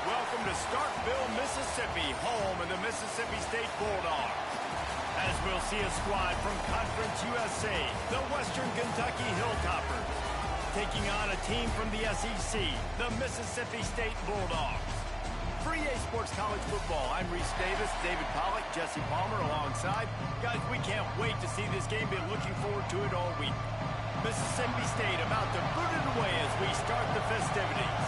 Welcome to Starkville, Mississippi, home of the Mississippi State Bulldogs. As we'll see a squad from Conference USA, the Western Kentucky Hilltoppers, taking on a team from the SEC, the Mississippi State Bulldogs. For EA Sports College Football, I'm Reese Davis, David Pollack, Jesse Palmer alongside. Guys, we can't wait to see this game. Been looking forward to it all week. Mississippi State about to boot it away as we start the festivities.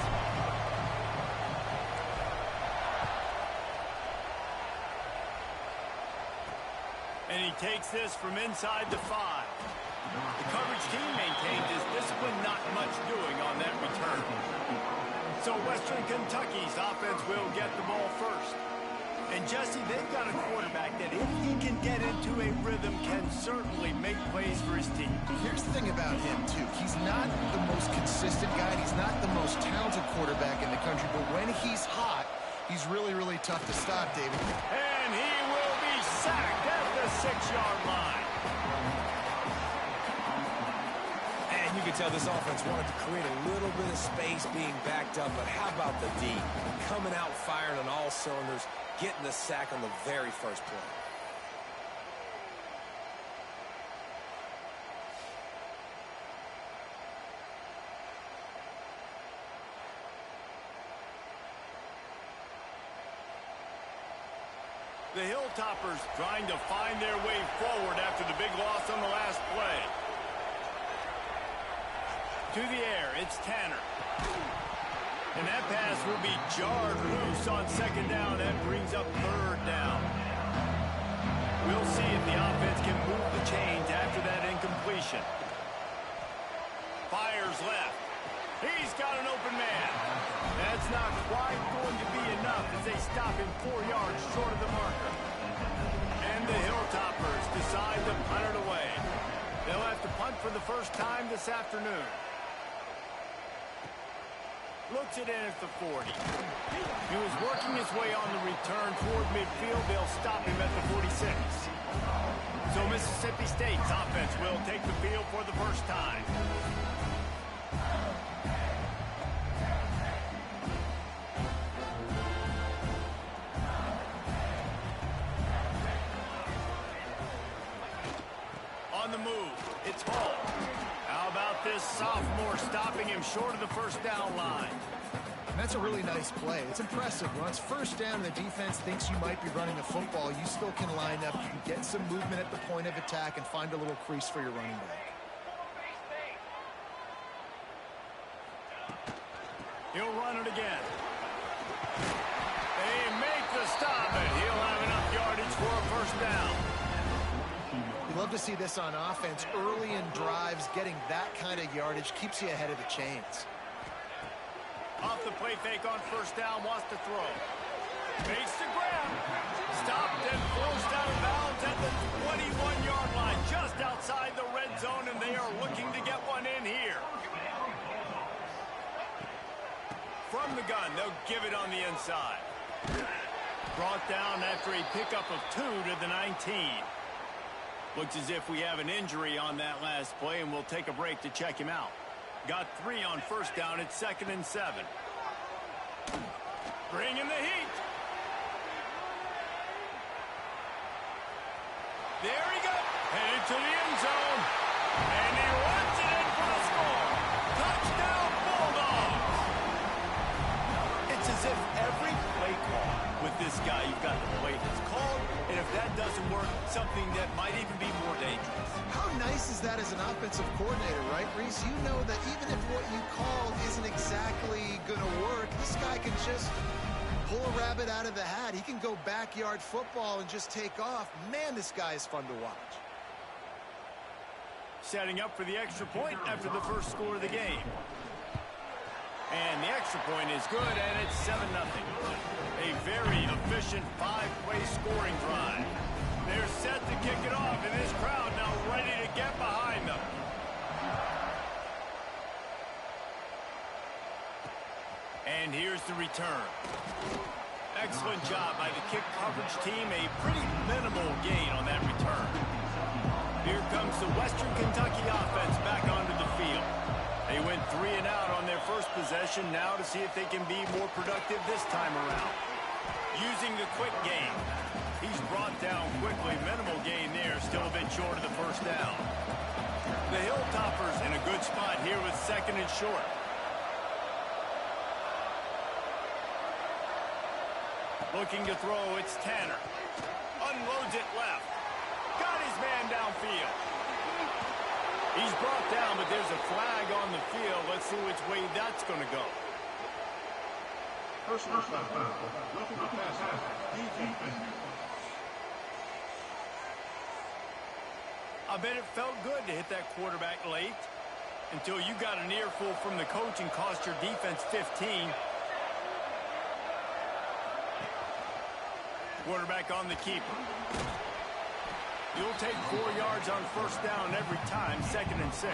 And he takes this from inside the 5. The coverage team maintains his discipline, not much doing on that return. So Western Kentucky's offense will get the ball first. And Jesse, they've got a quarterback that if he can get into a rhythm can certainly make plays for his team. Here's the thing about him, too. He's not the most consistent guy. He's not the most talented quarterback in the country. But when he's hot, he's really, really tough to stop, David. And he will be sacked at the 6-yard line. And you can tell this offense wanted to create a little bit of space being backed up, but how about the D? Coming out firing on all cylinders, getting the sack on the very first play. The Hilltoppers trying to find their way forward after the big loss on the last play. To the air, it's Tanner. And that pass will be jarred loose on second down. That brings up third down. We'll see if the offense can move the chains after that incompletion. Fires left. He's got an open man. That's not quite going to be enough as they stop him 4 yards short of the marker. And the Hilltoppers decide to punt it away. They'll have to punt for the first time this afternoon. Looks it in at the 40. He was working his way on the return toward midfield. They'll stop him at the 46. So Mississippi State's offense will take the field for the first time. On the move, it's Hall. How about this sophomore stopping him short of the first down line? That's a really nice play. It's impressive. When it's first down and the defense thinks you might be running the football, you still can line up. You can get some movement at the point of attack and find a little crease for your running back. He'll run it again. They make the stop, and he'll have enough yardage for a first down. You love to see this on offense. Early in drives, getting that kind of yardage keeps you ahead of the chains. Off the play fake on first down, wants to throw. Makes the grab. Stopped and forced out of bounds at the 21-yard line, just outside the red zone, and they are looking to get one in here. From the gun, they'll give it on the inside. Brought down after a pickup of 2 to the 19. Looks as if we have an injury on that last play, and we'll take a break to check him out. Got 3 on first down. It's 2nd and 7. Bring in the heat. There he goes. Headed to the end zone. And he runs it in for the score. Touchdown, Bulldogs. offensive coordinator, right, Reese? You know that even if what you call isn't exactly going to work, this guy can just pull a rabbit out of the hat. He can go backyard football and just take off. Man, this guy is fun to watch. Setting up for the extra point after the first score of the game. And the extra point is good, and it's 7-0. A very efficient 5-play scoring drive. They're set to kick it off, and this crowd now ready to get behind them. And here's the return. Excellent job by the kick coverage team. A pretty minimal gain on that return. Here comes the Western Kentucky offense back onto the field. They went 3 and out on their first possession, now to see if they can be more productive this time around. Using the quick game. He's brought down quickly. Minimal gain there, still a bit short of the first down. The Hilltoppers in a good spot here with 2nd and short. Looking to throw, it's Tanner. Unloads it left. Got his man downfield. He's brought down, but there's a flag on the field. Let's see which way that's going to go. Personal foul. Looking to pass defense. I bet it felt good to hit that quarterback late until you got an earful from the coach and cost your defense 15. Quarterback on the keeper. You'll take 4 yards on first down every time, 2nd and 6.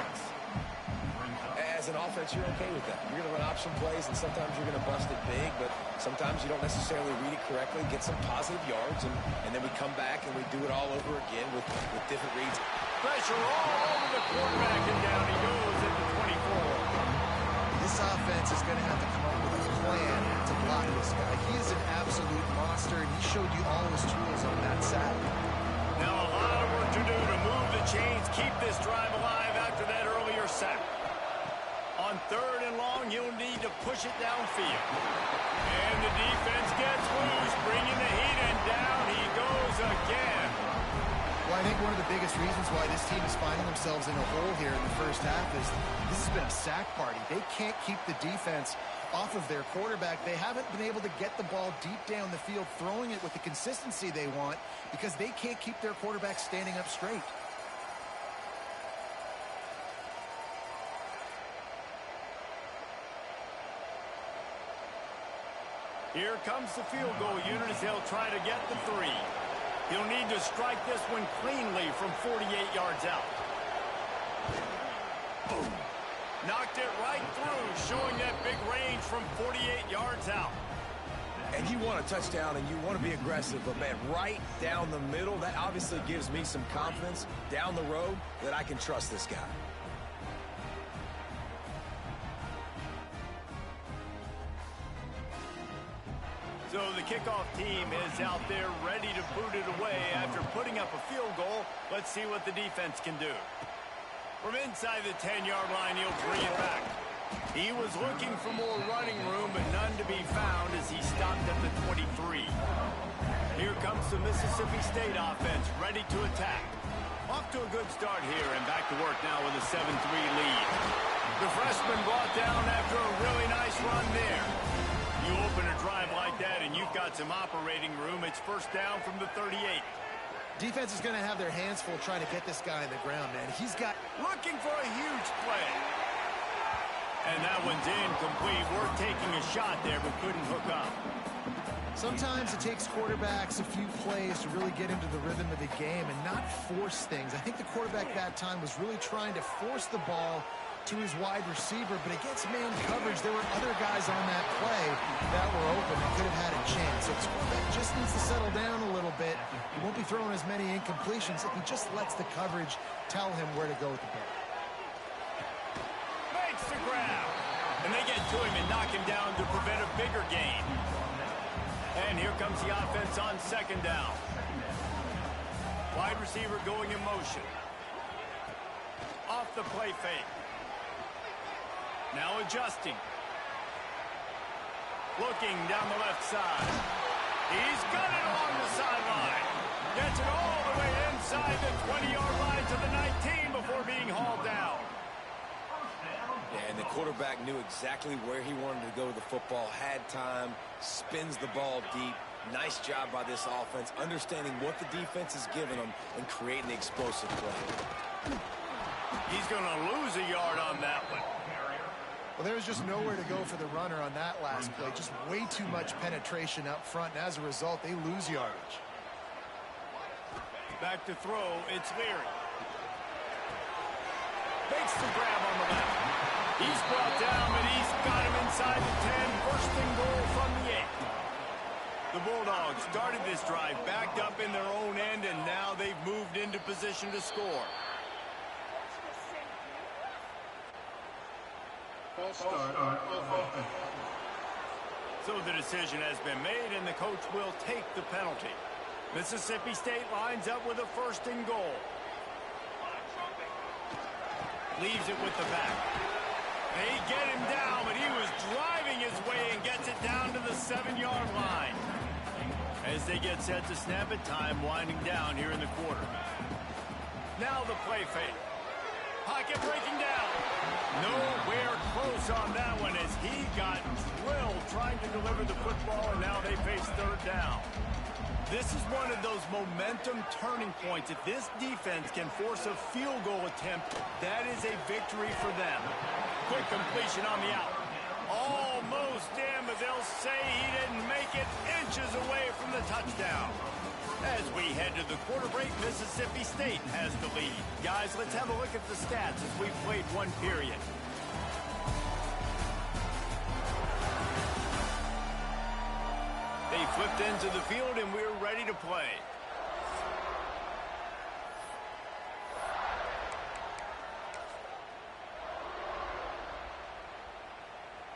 As an offense, you're okay with that. You're going to run option plays, and sometimes you're going to bust it big, but sometimes you don't necessarily read it correctly, get some positive yards, and then we come back and we do it all over again with different reads. Pressure all over the quarterback, and down he goes at the 24. This offense is going to have to come up with a plan to block this guy. He is an absolute monster, and he showed you all his tools on that Saturday. Now a lot of work to do to move the chains, keep this drive alive after that earlier sack. On 3rd and long, he'll need to push it downfield. And the defense gets loose, bringing the heat, and down he goes again. Well, I think one of the biggest reasons why this team is finding themselves in a hole here in the first half is this has been a sack party. They can't keep the defense off of their quarterback. They haven't been able to get the ball deep down the field, throwing it with the consistency they want because they can't keep their quarterback standing up straight. Here comes the field goal unit as they'll try to get the 3. He'll need to strike this one cleanly from 48 yards out. Boom. Knocked it right through, showing that big range from 48 yards out. And you want a touchdown and you want to be aggressive, but man, right down the middle, that obviously gives me some confidence down the road that I can trust this guy. So the kickoff team is out there ready to boot it away after putting up a field goal. Let's see what the defense can do. From inside the 10-yard line, he'll bring it back. He was looking for more running room, but none to be found as he stopped at the 23. Here comes the Mississippi State offense, ready to attack. Off to a good start here, and back to work now with a 7-3 lead. The freshman brought down after a really nice run there. You open a drive like that, and you've got some operating room. It's first down from the 38. Defense is going to have their hands full trying to get this guy on the ground, man. He's got... Looking for a huge play. And that one's incomplete. Worth taking a shot there, but couldn't hook up. Sometimes it takes quarterbacks a few plays to really get into the rhythm of the game and not force things. I think the quarterback that time was really trying to force the ball to his wide receiver, but against man coverage, there were other guys on that play that were open that could have had a chance. So this quarterback just needs to settle down a little bit. He won't be throwing as many incompletions if he just lets the coverage tell him where to go with the ball. Makes the grab. And they get to him and knock him down to prevent a bigger gain. And here comes the offense on 2nd down. Wide receiver going in motion. Off the play fake. Now adjusting. Looking down the left side. He's got it along the sideline. Gets it all the way inside the 20-yard line to the 19 before being hauled down. quarterback knew exactly where he wanted to go with the football, had time, spins the ball deep. Nice job by this offense, understanding what the defense is giving them and creating the explosive play. He's going to lose a yard on that one. Well, there was just nowhere to go for the runner on that last play. Just way too much penetration up front, and as a result, they lose yardage. Back to throw, it's Leary. Makes the grab on the left. He's brought down, but he's got him inside the 10. First and goal from the 8. The Bulldogs started this drive backed up in their own end, and now they've moved into position to score. False start on offense. So the decision has been made, and the coach will take the penalty. Mississippi State lines up with a first and goal. Leaves it with the back. They get him down, but he was driving his way and gets it down to the 7-yard line. As they get set to snap it, time winding down here in the quarter. Now the play fake. Pocket breaking down. Nowhere close on that one as he got drilled trying to deliver the football, and now they face third down. This is one of those momentum turning points. If this defense can force a field goal attempt, that is a victory for them. Quick completion on the out. Almost in, but they'll say he didn't make it, inches away from the touchdown. As we head to the quarter break, Mississippi State has the lead. Guys, let's have a look at the stats as we've played one period. They flipped into the field, and we're ready to play.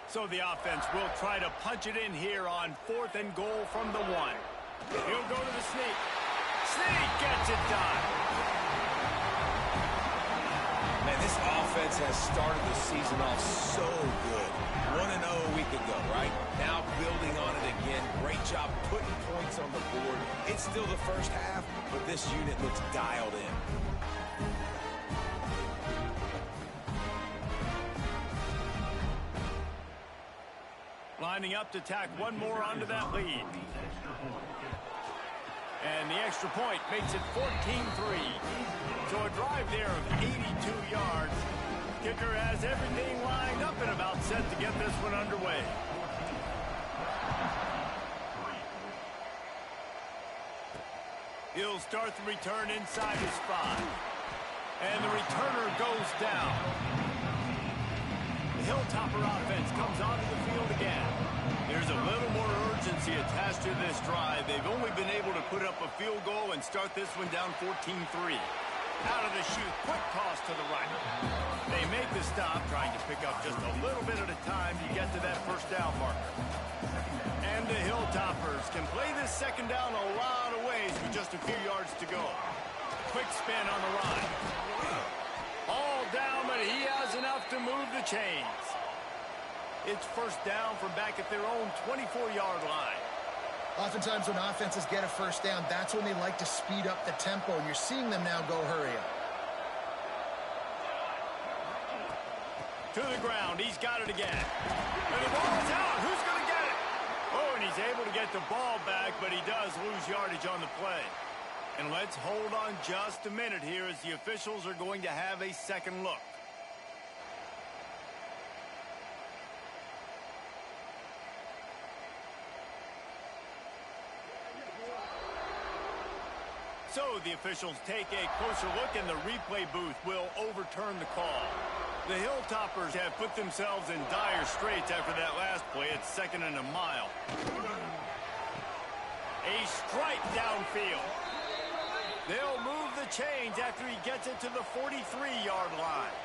So the offense will try to punch it in here on 4th and goal from the 1. He'll go to the sneak. Sneak gets it done. Man, this offense has started the season off so good. 1-0 a week ago, right? Now building on it again. Great job putting points on the board. It's still the first half, but this unit looks dialed in. Lining up to tack one more onto that lead. And the extra point makes it 14-3. So a drive there of 82 yards. Kicker has everything lined up and about set to get this one underway. He'll start the return inside his 5. And the returner goes down. The Hilltopper offense comes onto the field again. There's a little more urgency attached to this drive. They've only been able to put up a field goal and start this one down 14-3. Out of the chute, quick toss to the right. They make the stop, trying to pick up just a little bit at a time to get to that first down marker. And the Hilltoppers can play this second down a lot of ways with just a few yards to go. Quick spin on the run. All down, but he has enough to move the chains. It's first down from back at their own 24-yard line. Oftentimes when offenses get a first down, that's when they like to speed up the tempo. And you're seeing them now go hurry up. To the ground. He's got it again. And the ball's out. Who's going to get it? Oh, and he's able to get the ball back, but he does lose yardage on the play. And let's hold on just a minute here as the officials are going to have a second look. So the officials take a closer look, and the replay booth will overturn the call. The Hilltoppers have put themselves in dire straits after that last play. It's 2nd and a mile. A strike downfield. They'll move the chains after he gets it to the 43-yard line.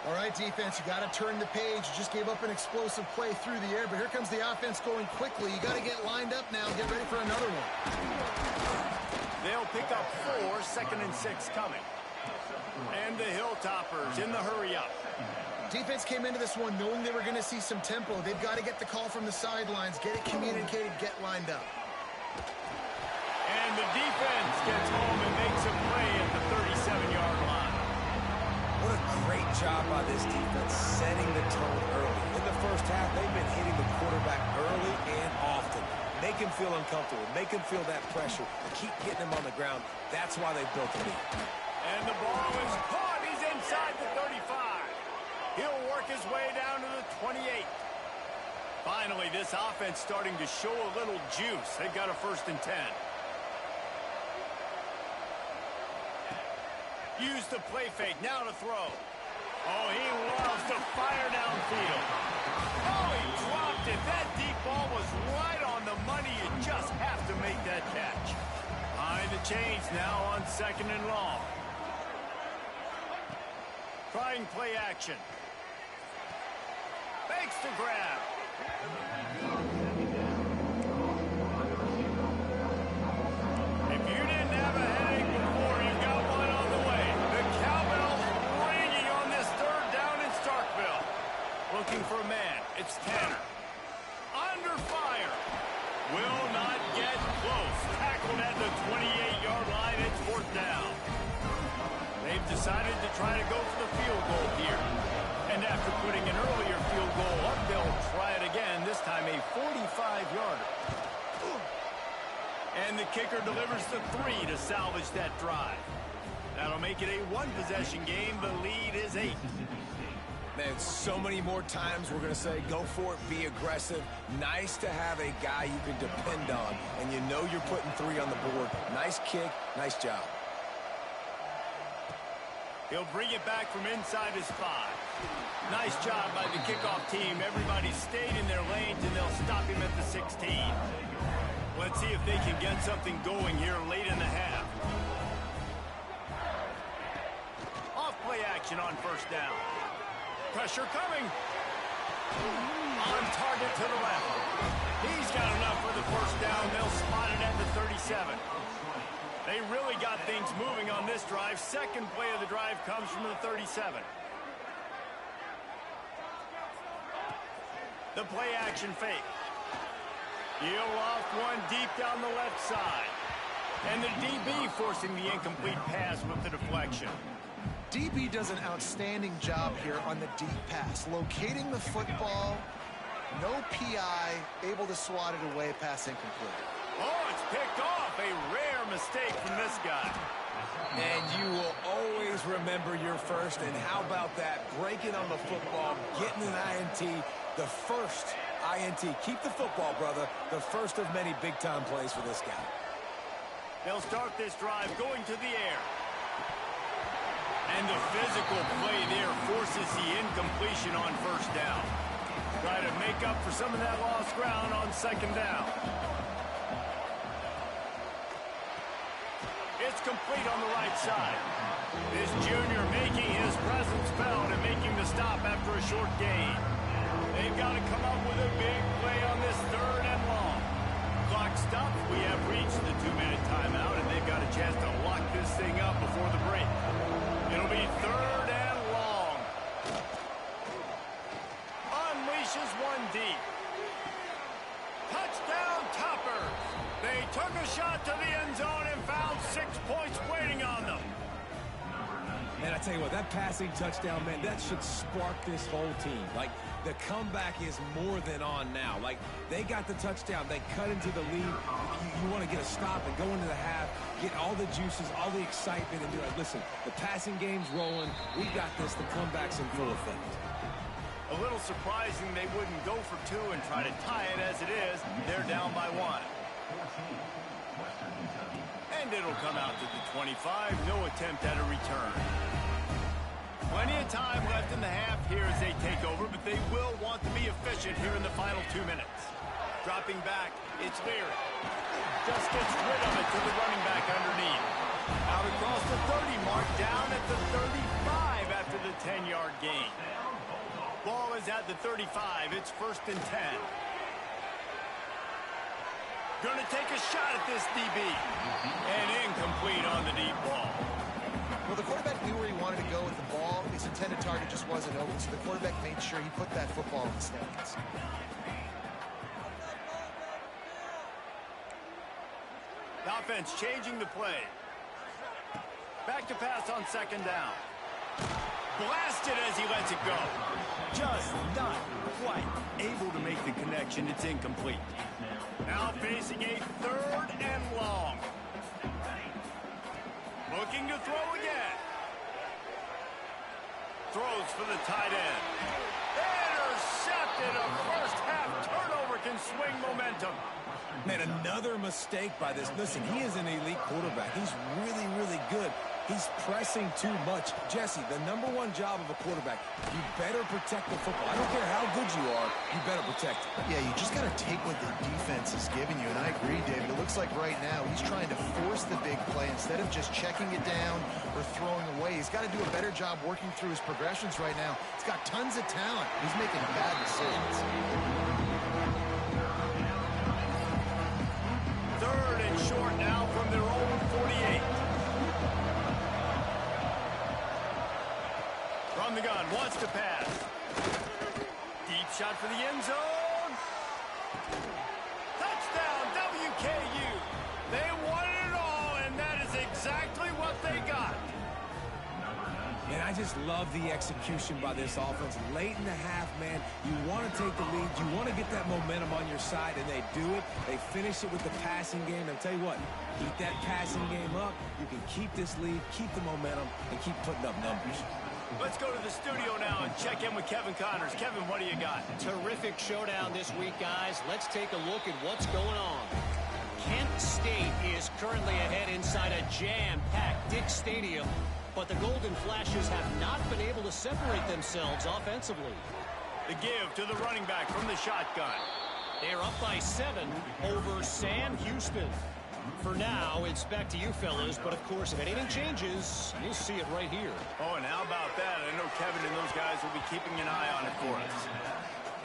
All right, defense, you got to turn the page. You just gave up an explosive play through the air, but here comes the offense going quickly. You got to get lined up now. Get ready for another one. They'll pick up 4, 2nd and 6 coming. And the Hilltoppers in the hurry up. Defense came into this one knowing they were going to see some tempo. They've got to get the call from the sidelines, get it communicated, get lined up. And the defense gets home and makes a play at the 37-yard line. What a great job by this defense setting the tone early. In the first half, they've been hitting the quarterback early and often. Make him feel uncomfortable. Make him feel that pressure. Keep getting him on the ground. That's why they built the lead. And the ball is caught. He's inside the 35. He'll work his way down to the 28. Finally, this offense starting to show a little juice. They've got a 1st and 10. Use the play fake. Now to throw. Oh, he loves to fire downfield. Oh, he dropped it. That deep ball was right on the money. You just have to make that catch. Behind the chains now on 2nd and long. Trying play action. Fakes to grab. If you didn't have a headache before, you've got one on the way. The cowbell's ringing on this 3rd down in Starkville. Looking for a man. It's Tanner. Under fire. Will not get close. Tackled at the 28-yard line. It's 4th down. They've decided to try to go for the field goal here. And after putting an earlier field goal up, they'll try it again, this time a 45-yarder. And the kicker delivers the 3 to salvage that drive. That'll make it a 1-possession game. The lead is 8. Man, so many more times we're going to say, go for it, be aggressive. Nice to have a guy you can depend on, and you know you're putting 3 on the board. Nice kick, nice job. He'll bring it back from inside his 5. Nice job by the kickoff team. Everybody stayed in their lanes, and they'll stop him at the 16. Let's see if they can get something going here late in the half. Off play action on 1st down. Pressure coming. On target to the left. He's got enough for the 1st down. They'll spot it at the 37. They really got things moving on this drive. 2nd play of the drive comes from the 37. The play action fake. He'll off one deep down the left side. And the DB forcing the incomplete pass with the deflection. DB does an outstanding job here on the deep pass. Locating the football, no PI, able to swat it away, pass incomplete. Oh, it's picked off. A rare mistake from this guy. And you will always remember your 1st. And how about that? Breaking on the football, getting an INT, the 1st INT. Keep the football, brother. The 1st of many big-time plays for this guy. They'll start this drive going to the air. And the physical play there forces the incompletion on 1st down. Try to make up for some of that lost ground on 2nd down. It's complete on the right side. This junior making his presence felt and making the stop after a short gain. They've got to come up with a big play on this 3rd and long. Clock stops. We have reached the 2-minute timeout, and they've got a chance to lock this thing up before the break. It'll be 3rd and long. Unleashes one deep. Touchdown Toppers. They took a shot to the end zone and found 6 points waiting on them. Man, I tell you what, that passing touchdown, man, that should spark this whole team. Like, the comeback is more than on now. Like, they got the touchdown. They cut into the lead. You want to get a stop and go into the half, get all the juices, all the excitement, and be like, listen, the passing game's rolling. We got this. The comeback's in full effect. A little surprising they wouldn't go for 2 and try to tie it as it is. They're down by 1. And it'll come out to the 25. No attempt at a return. Plenty of time left in the half here as they take over, but they will want to be efficient here in the final 2 minutes. Dropping back, it's Leary. Just gets rid of it to the running back underneath. Out across the 30 mark, down at the 35 after the 10-yard gain. Ball is at the 35. It's 1st and 10. Going to take a shot at this DB. And incomplete on the deep ball. Well, the quarterback knew where he wanted to go with the ball. His intended target just wasn't open, so the quarterback made sure he put that football in the stands. The offense changing the play. Back to pass on 2nd down. Blasted as he lets it go. Just not quite able to make the connection. It's incomplete. Now facing a 3rd and long. Looking to throw again. Throws for the tight end. Intercepted. A first half turnover can swing momentum. Man, another mistake by this. Listen, he is an elite quarterback. He's really, really good. He's pressing too much. Jesse, the #1 job of a quarterback, you better protect the football. I don't care how good you are, you better protect it. Yeah, you just got to take what the defense is giving you, and I agree, David. It looks like right now he's trying to force the big play instead of just checking it down or throwing away. He's got to do a better job working through his progressions right now. He's got tons of talent. He's making bad decisions. 3rd and short now from their own 48. From the gun, wants to pass. Deep shot for the end zone. Touchdown, WKU. They won it all, and that is exactly what they got. And I just love the execution by this offense. Late in the half, man, you want to take the lead. You want to get that momentum on your side, and they do it. They finish it with the passing game. I'll tell you what, keep that passing game up. You can keep this lead, keep the momentum, and keep putting up numbers. Let's go to the studio now and check in with Kevin Connors. Kevin, what do you got? Terrific showdown this week, guys. Let's take a look at what's going on. Kent State is currently ahead inside a jam-packed Dick Stadium, but the Golden Flashes have not been able to separate themselves offensively. The give to the running back from the shotgun. They're up by 7 over Sam Houston. For now, it's back to you fellas, but of course, if anything changes, you'll see it right here. Oh, and how about that? I know Kevin and those guys will be keeping an eye on it for us.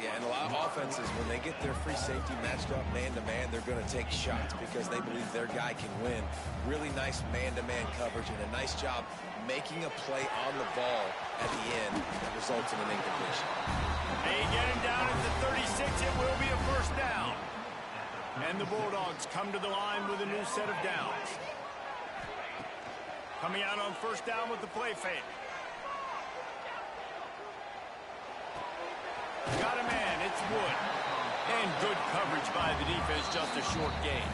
Yeah, and a lot of offenses, when they get their free safety matched up man-to-man, they're going to take shots because they believe their guy can win. Really nice man-to-man coverage and a nice job making a play on the ball at the end that results in an incompletion. They get him down at the 36. It will be a first down. And the Bulldogs come to the line with a new set of downs. Coming out on first down with the play fake. Got a man, it's Wood. And good coverage by the defense, just a short gain.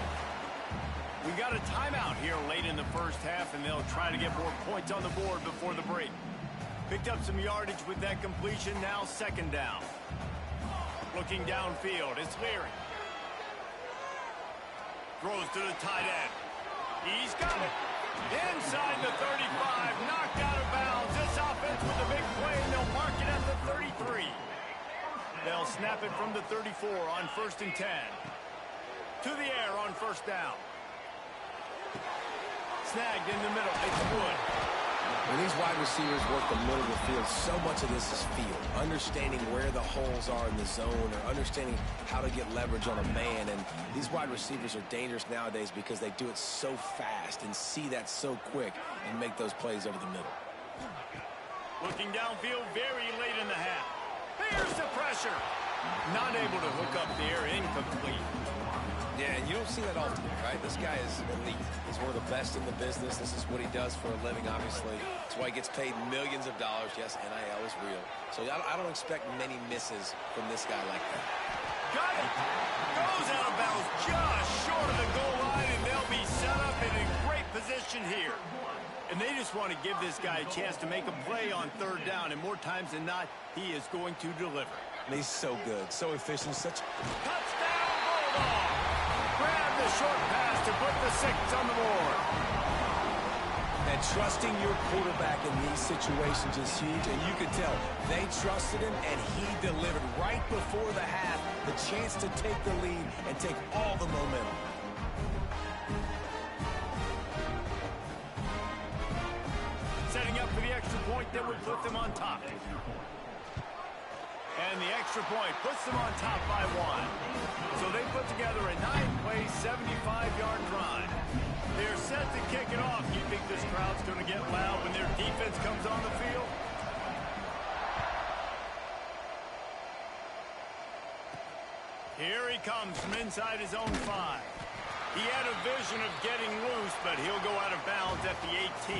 We got a timeout here late in the first half, and they'll try to get more points on the board before the break. Picked up some yardage with that completion, now 2nd down. Looking downfield, it's Leary. Throws to the tight end. He's got it. Inside the 35, knocked out of bounds. This offense with a big play, and they'll mark it at the 33. They'll snap it from the 34 on 1st and 10. To the air on first down. Snagged in the middle. It's Wood. When these wide receivers work the middle of the field, so much of this is feel. Understanding where the holes are in the zone or understanding how to get leverage on a man. And these wide receivers are dangerous nowadays because they do it so fast and see that so quick and make those plays over the middle. Looking downfield very late in the half. Here's the pressure. Not able to hook up there. Incomplete. Yeah, and you don't see that often, right? This guy is elite. He's one of the best in the business. This is what he does for a living, obviously. That's why he gets paid millions of dollars. Yes, NIL is real. So I don't expect many misses from this guy like that. Got it. Goes out of bounds just short of the goal line, and they'll be set up in a great position here. And they just want to give this guy a chance to make a play on 3rd down, and more times than not, he is going to deliver. And he's so good, so efficient, such... Touchdown, Bulldog! Grab the short pass to put the 6 on the board. And trusting your quarterback in these situations is huge, and you can tell they trusted him, and he delivered right before the half, the chance to take the lead and take all the momentum. Setting up for the extra point that would put them on top. And the extra point puts them on top by 1. So they put together a 9-play, 75-yard drive. They're set to kick it off. You think this crowd's going to get loud when their defense comes on the field? Here he comes from inside his own 5. He had a vision of getting loose, but he'll go out of bounds at the 18.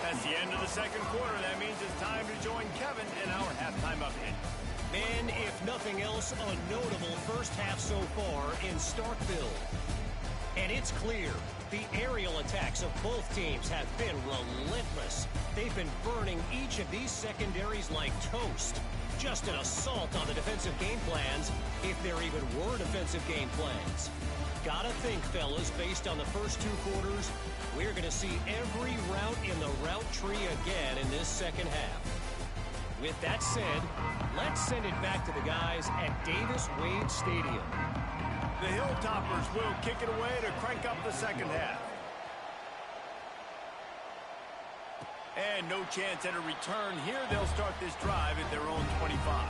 That's the end of the 2nd quarter. That means time to join Kevin in our halftime update. And if nothing else, a notable first half so far in Starkville. And it's clear, the aerial attacks of both teams have been relentless. They've been burning each of these secondaries like toast. Just an assault on the defensive game plans, if there even were defensive game plans. Gotta think, fellas, based on the first two quarters, we're going to see every route in the route tree again in this second half. With that said, let's send it back to the guys at Davis-Wade Stadium. The Hilltoppers will kick it away to crank up the second half. And no chance at a return here. They'll start this drive at their own 25.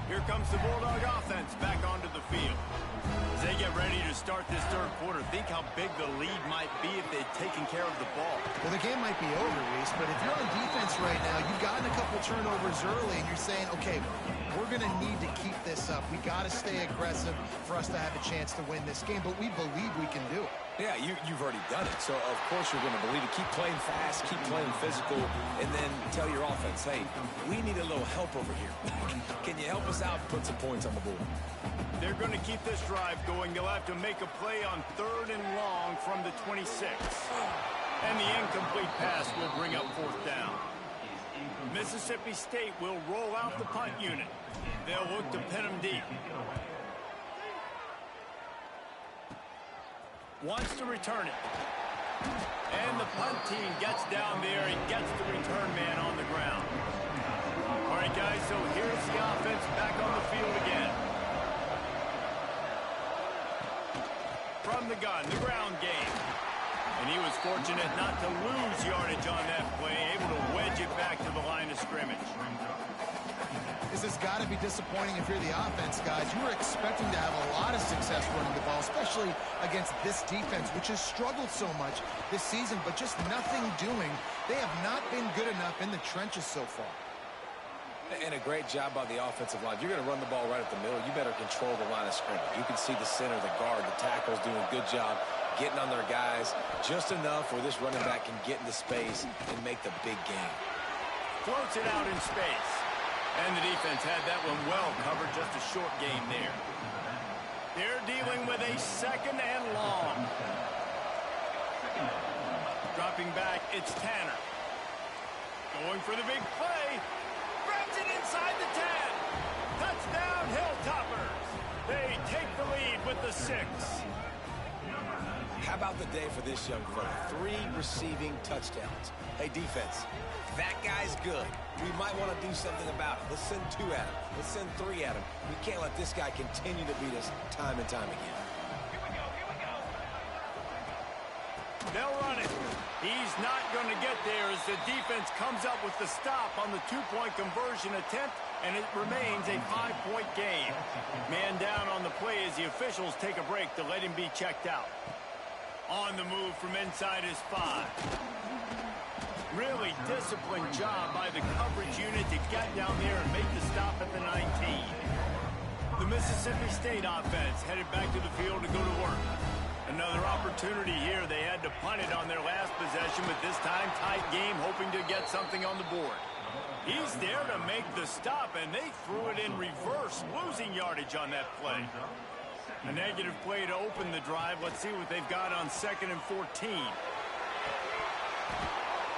Here comes the Bulldog offense back onto the field. As they get ready to start this third quarter, think how big the lead might be if they'd taken care of the ball. Well, the game might be over, Reese, but if you're on defense right now, you've gotten a couple turnovers early, and you're saying, okay, we're going to need to keep this up. We got to stay aggressive for us to have a chance to win this game, but we believe we can do it. Yeah, you've already done it, so of course you're going to believe it. Keep playing fast, keep playing physical, and then tell your offense, hey, we need a little help over here. Can you help us out? Put some points on the board. They're going to keep this drive going. They'll have to make a play on 3rd and long from the 26. And the incomplete pass will bring up 4th down. Mississippi State will roll out the punt unit. They'll look to pin them deep. Wants to return it. And the punt team gets down there and gets the return man on the ground. All right, guys, so here's the offense back on the field again. From the gun, the ground game. And he was fortunate not to lose yardage on that play, able to wedge it back to the line of scrimmage. This has got to be disappointing if you're the offense, guys. You were expecting to have a lot of success running the ball, especially against this defense, which has struggled so much this season, but just nothing doing. They have not been good enough in the trenches so far. And a great job by the offensive line. You're going to run the ball right at the middle. You better control the line of scrimmage. You can see the center, the guard, the tackles doing a good job getting on their guys just enough where this running back can get into space and make the big game. Floats it out in space. And the defense had that one well covered, just a short game there. They're dealing with a 2nd and long. Dropping back, it's Tanner. Going for the big play. Grabs it inside the 10. Touchdown, Hilltoppers. They take the lead with the 6. How about the day for this young fella? 3 receiving touchdowns. Hey, defense, that guy's good. We might want to do something about it. Let's send 2 at him. Let's send 3 at him. We can't let this guy continue to beat us time and time again. Here we go. They'll run it. He's not going to get there as the defense comes up with the stop on the 2-point conversion attempt, and it remains a 5-point game. Man down on the play as the officials take a break to let him be checked out. On the move from inside his 5. Really disciplined job by the coverage unit to get down there and make the stop at the 19. The Mississippi State offense headed back to the field to go to work. Another opportunity here. They had to punt it on their last possession, but this time tight game, hoping to get something on the board. He's there to make the stop, and they threw it in reverse, losing yardage on that play. A negative play to open the drive. Let's see what they've got on 2nd and 14.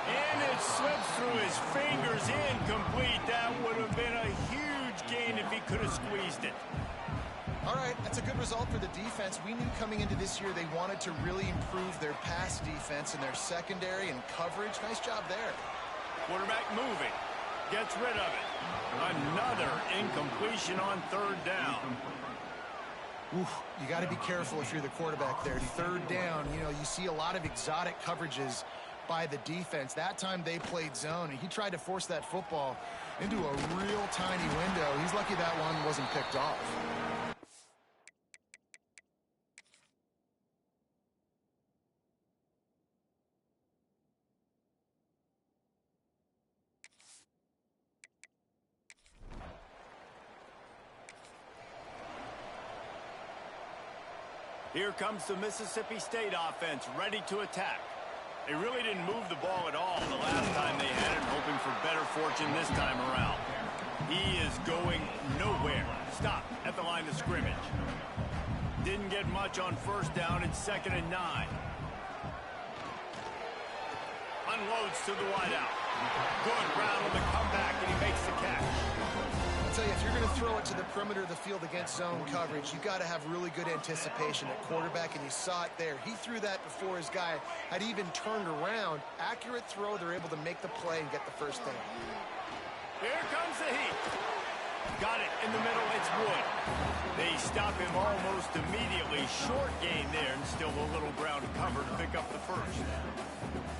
And it slips through his fingers, incomplete. That would have been a huge gain if he could have squeezed it. All right, that's a good result for the defense. We knew coming into this year they wanted to really improve their pass defense and their secondary and coverage. Nice job there. Quarterback moving. Gets rid of it. Another incompletion on 3rd down. Oof, you got to be careful if you're the quarterback there. 3rd down, you see a lot of exotic coverages by the defense. That time they played zone, and he tried to force that football into a real tiny window. He's lucky that one wasn't picked off. Here comes the Mississippi State offense ready to attack. They really didn't move the ball at all the last time they had it fortune this time around. He is going nowhere. Stop at the line of scrimmage. Didn't get much on first down. It's 2nd and 9. Unloads to the wideout. Good route on the comeback, and he makes the catch. I'll tell you, if you're going to throw it to the perimeter of the field against zone coverage, you've got to have really good anticipation at quarterback, and you saw it there. He threw that before his guy had even turned around. Accurate throw, they're able to make the play and get the first down. Here comes the heat. Got it in the middle, it's Wood. They stop him almost immediately. Short gain there, and still a little ground to cover to pick up the first.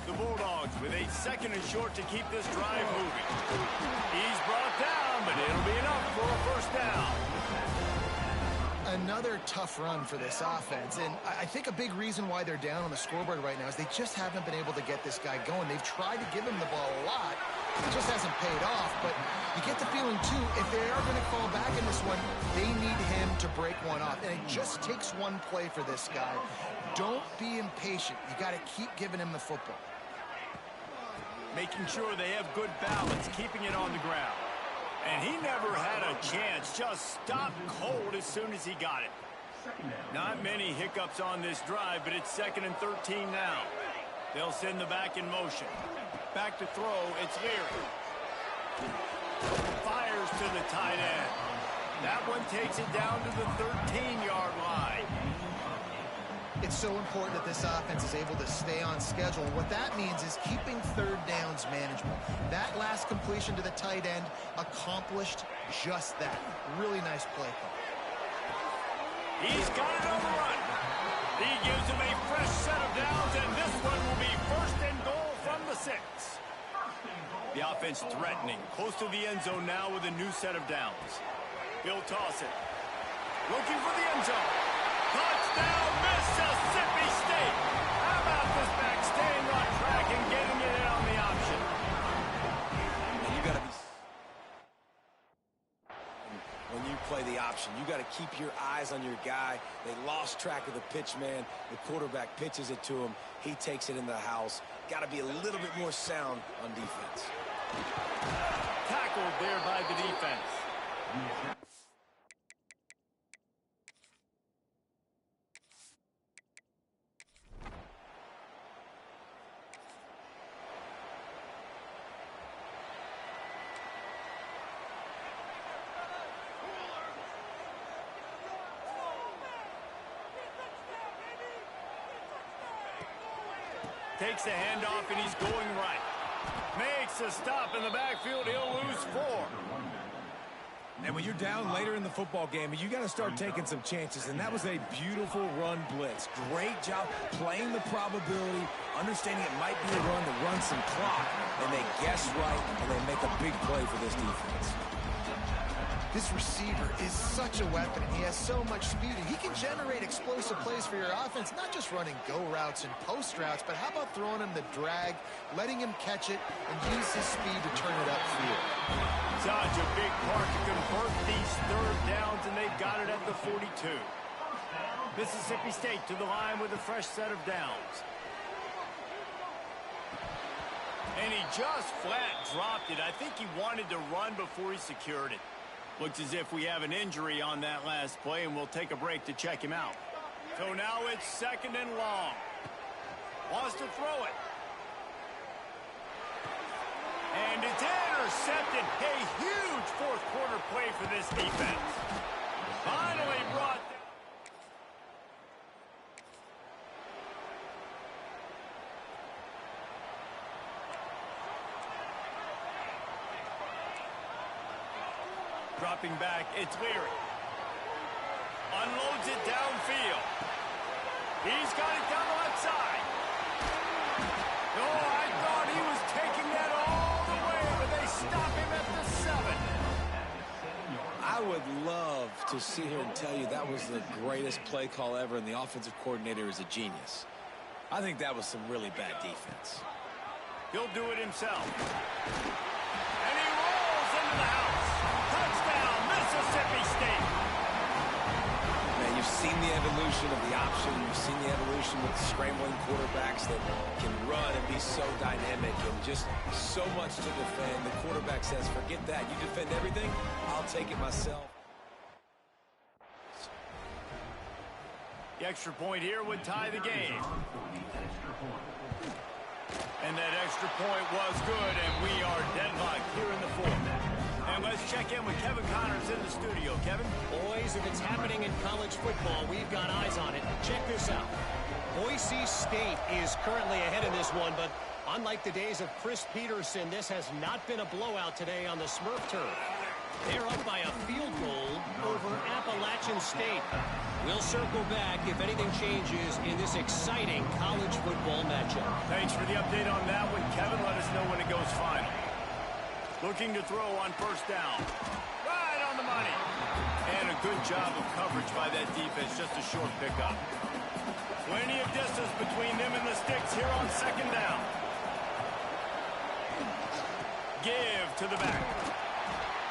The Bulldogs with a 2nd and short to keep this drive moving. He's brought down, but it'll be enough for a first down. Another tough run for this offense, and I think a big reason why they're down on the scoreboard right now is they just haven't been able to get this guy going. They've tried to give him the ball a lot. It just hasn't paid off, but you get the feeling, too, if they are going to fall back in this one, they need him to break one off, and it just takes one play for this guy. Don't be impatient. You got to keep giving him the football. Making sure they have good balance, keeping it on the ground. And he never had a chance, just stopped cold as soon as he got it. Not many hiccups on this drive, but it's 2nd and 13 now. They'll send the back in motion. Back to throw, it's Leary. Fires to the tight end. That one takes it down to the 13-yard line. It's so important that this offense is able to stay on schedule. And what that means is keeping third downs manageable. That last completion to the tight end accomplished just that. Really nice play call. He's got it on the run. He gives him a fresh set of downs, and this one will be 1st and goal from the 6. The offense threatening. Close to the end zone now with a new set of downs. He'll toss it. Looking for the end zone. Touchdown, Mississippi State. How about this back staying on track and getting it in on the option? And you got to be... When you play the option, you got to keep your eyes on your guy. They lost track of the pitch, man. The quarterback pitches it to him. He takes it in the house. Got to be a little bit more sound on defense. Tackled there by the defense. Takes a handoff, and he's going right. Makes a stop in the backfield. He'll lose 4. And when you're down later in the football game, you got to start taking some chances, and that was a beautiful run blitz. Great job playing the probability, understanding it might be a run to run some clock, and they guess right, and they make a big play for this defense. This receiver is such a weapon, and he has so much speed, and he can generate explosive plays for your offense, not just running go routes and post routes, but how about throwing him the drag, letting him catch it, and use his speed to turn it upfield. Such a big part to convert these third downs, and they've got it at the 42. Mississippi State to the line with a fresh set of downs. And he just flat dropped it. I think he wanted to run before he secured it. Looks as if we have an injury on that last play, and we'll take a break to check him out. So now it's 2nd and long. Wants to throw it. And it's intercepted. A huge fourth quarter play for this defense. Finally brought down. Dropping back, it's Leary. Unloads it downfield. He's got it down the left side. Oh, I thought he was taking that all the way, but they stop him at the 7. I would love to sit here and tell you that was the greatest play call ever, and the offensive coordinator is a genius. I think that was some really bad defense. He'll do it himself. And he rolls into the house. Touchdown, Mississippi State. Man, you you've seen the evolution of the option. You've seen the evolution with scrambling quarterbacks that can run and be so dynamic and just so much to defend. The quarterback says, forget that. You defend everything, I'll take it myself. The extra point here would tie the game. And that extra point was good, and we are deadlocked here in the fourth. And let's check in with Kevin Connors in the studio. Kevin? Boys, if it's happening in college football, we've got eyes on it. Check this out. Boise State is currently ahead in this one, but unlike the days of Chris Peterson, this has not been a blowout today on the Smurf turf. They're up by a field goal over Appalachian State. We'll circle back if anything changes in this exciting college football matchup. Thanks for the update on that one, Kevin. Let us know when it goes final. Looking to throw on first down. Right on the money. And a good job of coverage by that defense. Just a short pickup. Plenty of distance between them and the sticks here on second down. Give to the back.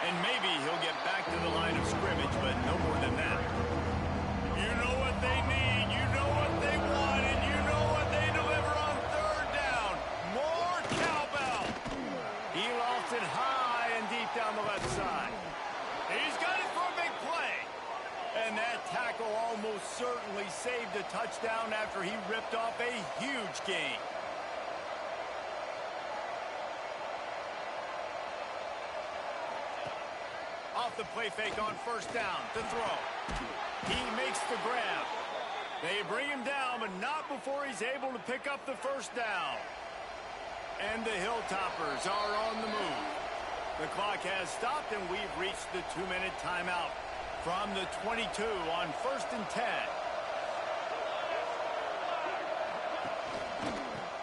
And maybe he'll get back to the line of scrimmage, but no more than that. You know what they need, you know what they want, and you know what they deliver on third down. More cowbell. He lost it high and deep down the left side. He's got it for a big play. And that tackle almost certainly saved a touchdown after he ripped off a huge gain. Off the play fake on first down to throw. He makes the grab. They bring him down, but not before he's able to pick up the first down. And the Hilltoppers are on the move. The clock has stopped, and we've reached the 2-minute timeout from the 22 on 1st and 10.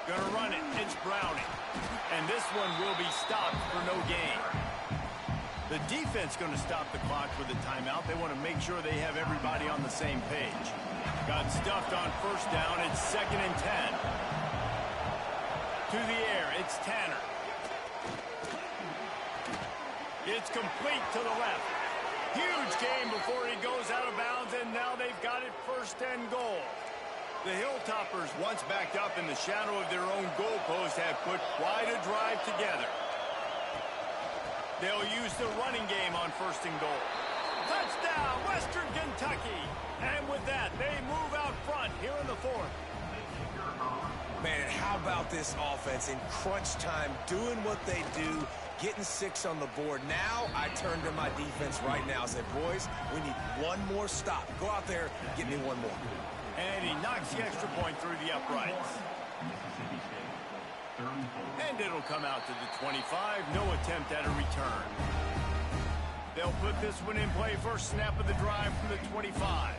Gonna run it. It's Browning. And this one will be stopped for no gain. The defense going to stop the clock with a timeout. They want to make sure they have everybody on the same page. Got stuffed on first down. It's 2nd and 10. To the air. It's Tanner. It's complete to the left. Huge gain before he goes out of bounds, and now they've got it 1st and goal. The Hilltoppers, once backed up in the shadow of their own goalpost, have put quite a drive together. They'll use the running game on 1st and goal. Touchdown, Western Kentucky. And with that, they move out front here in the fourth. Man, how about this offense in crunch time, doing what they do, getting 6 on the board. Now I turn to my defense right now and say, boys, we need one more stop. Go out there, get me one more. And he knocks the extra point through the uprights. And it'll come out to the 25. No attempt at a return. They'll put this one in play. First snap of the drive from the 25.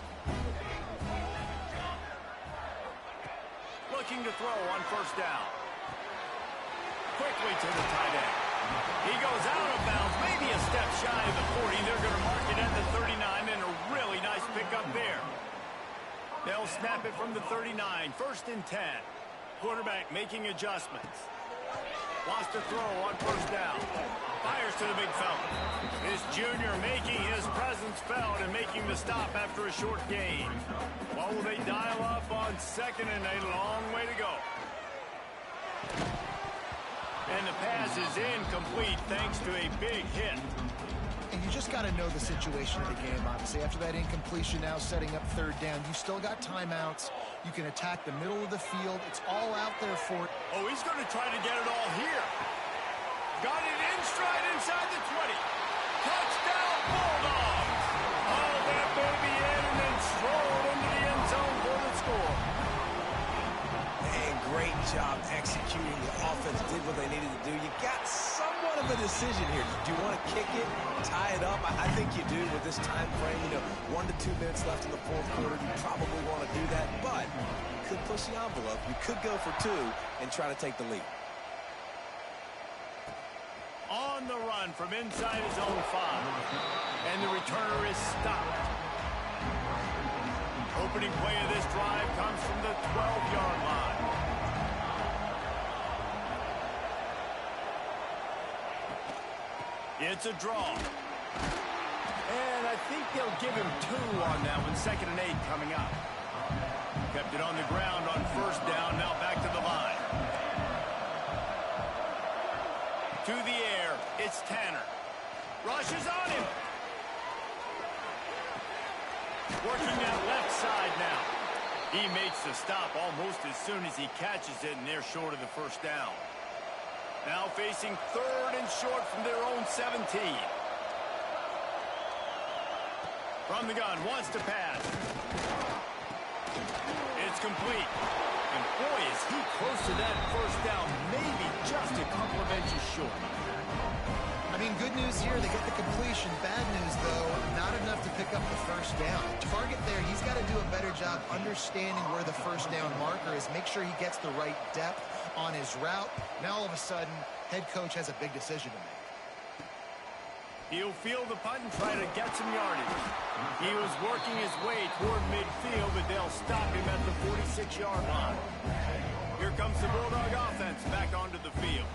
Looking to throw on first down. Quickly to the tight end. He goes out of bounds, maybe a step shy of the 40. They're going to mark it at the 39, and a really nice pickup there. They'll snap it from the 39. 1st and 10. Quarterback making adjustments. Wants to throw on first down. Fires to the big fella. This junior making his presence felt and making the stop after a short gain. What will they dial up on 2nd and a long way to go? And the pass is incomplete thanks to a big hit. And you just got to know the situation of the game, obviously. After that incompletion, now setting up 3rd down, you still got timeouts. You can attack the middle of the field. It's all out there for it. Oh, he's going to try to get it all here. Got it in stride inside the 20. Touchdown, Bulldogs. Oh, that baby in and then strolled into the end zone for the score. And great job executing. The offense did what they needed to do. You got somewhat of a decision here. Do you want to kick it, tie it up? I think you do with this time frame. 1 to 2 minutes left in the fourth quarter. You probably want to do that, but you could push the envelope. You could go for 2 and try to take the lead. On the run from inside his own 5. And the returner is stopped. Opening play of this drive comes from the 12-yard line. It's a draw. And I think they'll give him 2 on that one. 2nd and 8 coming up. Kept it on the ground on 1st down. Now back to the line. To the air. It's Tanner. Rushes on him. Working that left side now. He makes the stop almost as soon as he catches it, and they're short of the 1st down. Now facing 3rd and short from their own 17. From the gun, wants to pass. It's complete. And boy, is he close to that 1st down, maybe just a couple of inches short. I mean, good news here, they get the completion. Bad news, though, not enough to pick up the 1st down. Target there, he's got to do a better job understanding where the 1st down marker is, make sure he gets the right depth on his route. Now, all of a sudden, head coach has a big decision to make. He'll field the punt and try to get some yardage. He was working his way toward midfield, but they'll stop him at the 46-yard line. Here comes the Bulldog offense back onto the field.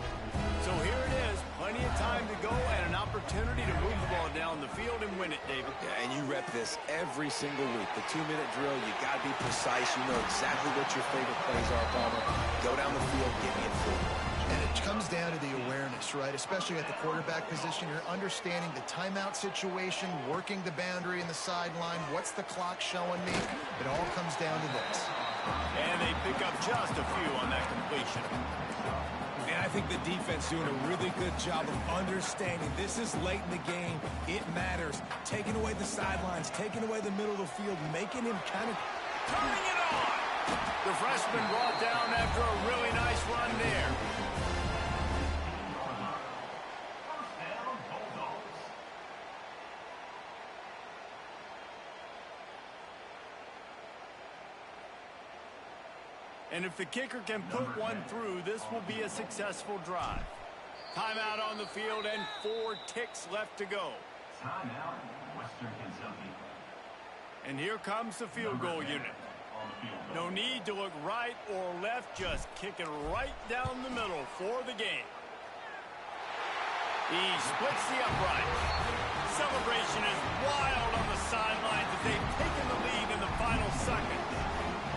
So here it is, plenty of time to go and an opportunity to move the ball down the field and win it, David. Yeah, and you rep this every single week. The 2-minute drill, you got to be precise. You know exactly what your favorite plays are, Palmer. Go down the field, get me in field. And it comes down to the awareness, right? Especially at the quarterback position. You're understanding the timeout situation, working the boundary in the sideline. What's the clock showing me? It all comes down to this. And they pick up just a few on that completion. And I think the defense doing a really good job of understanding this is late in the game. It matters. Taking away the sidelines, taking away the middle of the field, making him kind of... Turning it on! The freshman brought down after a really nice run there. And if the kicker can put one through, this will be a successful drive. Timeout on the field and 4 ticks left to go. Timeout, Western Kentucky. And here comes the field goal unit. No need to look right or left, just kick it right down the middle for the game. He splits the upright. Celebration is wild on the sidelines as they've taken the lead in the final second.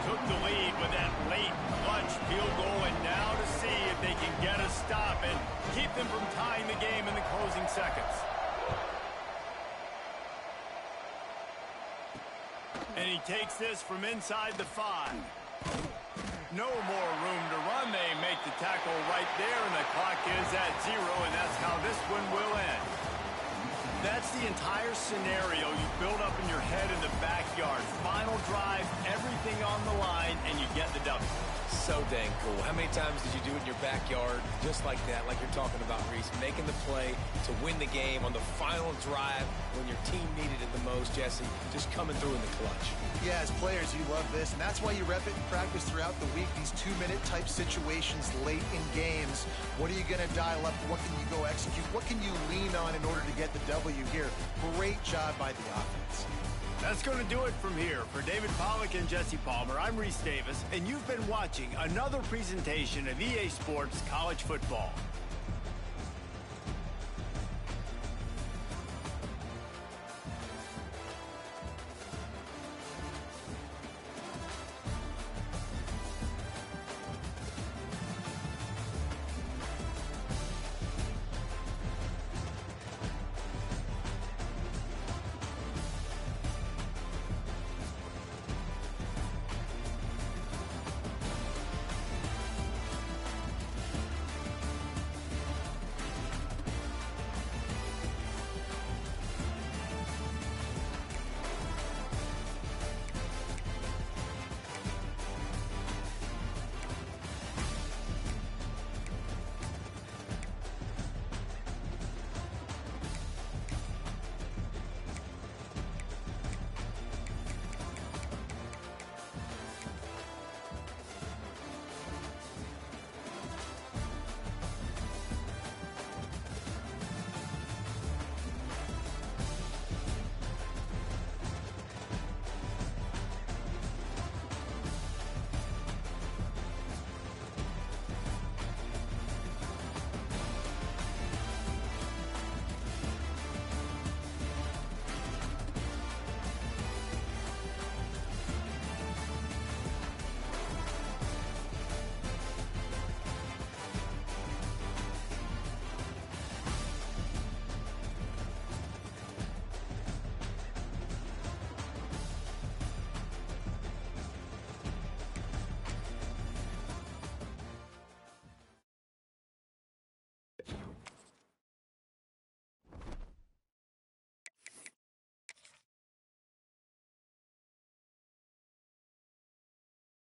Took the lead with that late clutch field goal, and now to see if they can get a stop and keep them from tying the game in the closing seconds. And he takes this from inside the 5. No more room to run. They make the tackle right there, and the clock is at 0, and that's how this one will end. That's the entire scenario you build up in your head in the backyard. Final drive, everything on the line, and you get the W. So dang cool. How many times did you do it in your backyard just like that, like you're talking about, Reese? Making the play to win the game on the final drive when your team needed it the most, Jesse. Just coming through in the clutch. Yeah, as players, you love this, and that's why you rep it in practice throughout the week, these 2-minute type situations late in games. What are you going to dial up? What can you go execute? What can you lean on in order to get the W here? Great job by the offense. That's going to do it from here. For David Pollack and Jesse Palmer, I'm Reese Davis, and you've been watching another presentation of EA Sports College Football.